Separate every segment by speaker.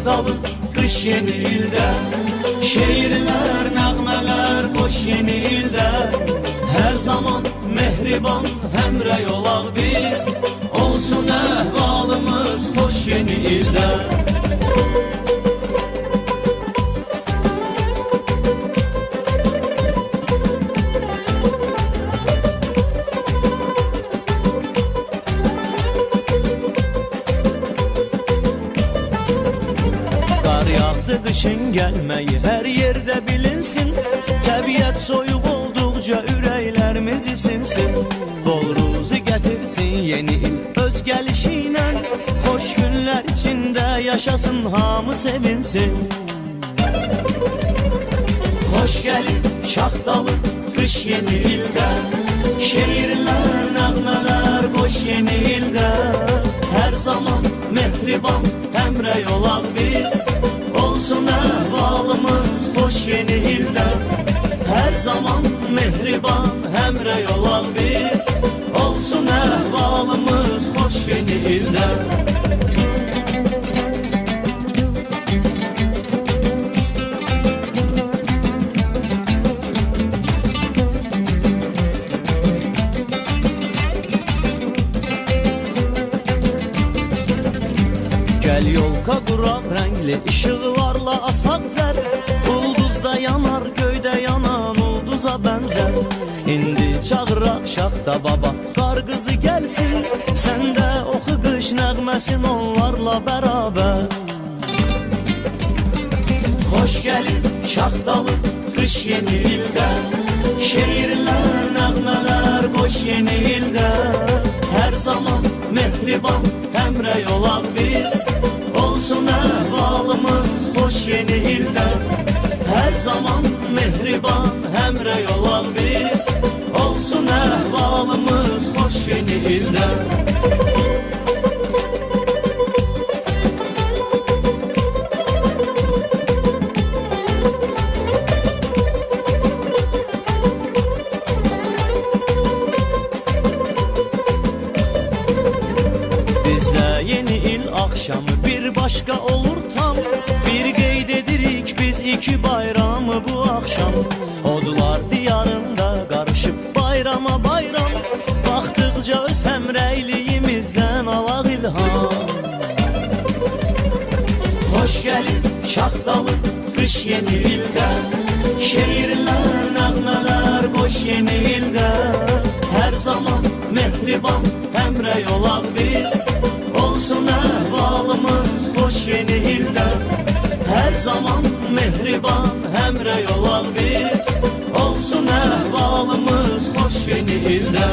Speaker 1: şahtalı kış yeni ilde. Şehirler, nəğmələr boş yeni ilde. Her zaman mehriban hemre yolaq biz. Olsun əhvalımız hoş yeni ilde. Kışın gelmeyi her yerde bilinsin. Təbiət soyuq olduqca ürəklərimiz isinsin. Bol ruzi getirsin yeni il öz gəlişinə. Hoş günler içinde yaşasın, hamı sevinsin. Hoş gelin şahtalı kış yeni ilde. Şehirler, nəğmələr boş yeni ilde. Her zaman mehriban hemre yolaq biz. Olsun əhvalımız hoş yeni ilde. Her zaman mehriban hemre yolaq biz. Olsun əhvalımız hoş yeni ilde. Gel yolka quraq rəngli işıqlarla asaq zər. Ulduzda yanar, göydə yanan ulduza bənzər. İndi çağıraq şaxta baba, qar qızı gəlsin. Sən də oxu qış nəğməsin onlarla bərabər. Hoş gəlin şaxtalı qış yeni ildə. Şehirlər, nəğmələr boş yeni ildə. Her zaman mehriban hemre yolaq biz. Olsun əhvalımız hoş yeni ilde. Her zaman mehriban hemre yolaq biz. Olsun əhvalımız hoş yeni ilde. Bizdə yeni il akşamı bir başka olur tam. Bir qeyd edirik biz iki bayramı bu akşam. Odlar diyarında karışıp bayrama bayram. Baxdıqca öz həmrəyliyimizdən alaq ilham. Hoş gelin şahtalı kış yeni ilde. Şehirler, nəğmələr boş yeni ilde. Her zaman mehriban hemre yolaq biz. Olsun əhvalımız hoş yeni ilde. Her zaman mehriban hemre yolaq biz. Olsun əhvalımız hoş yeni ilde.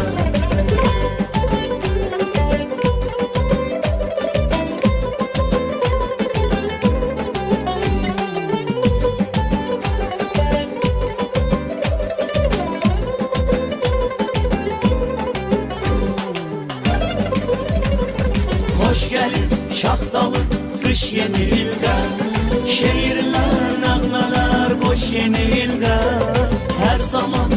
Speaker 1: Hoş gelin şahtalı kış yeni ilde. Şehirler, nəğmələr boş yeni ilde. Her zaman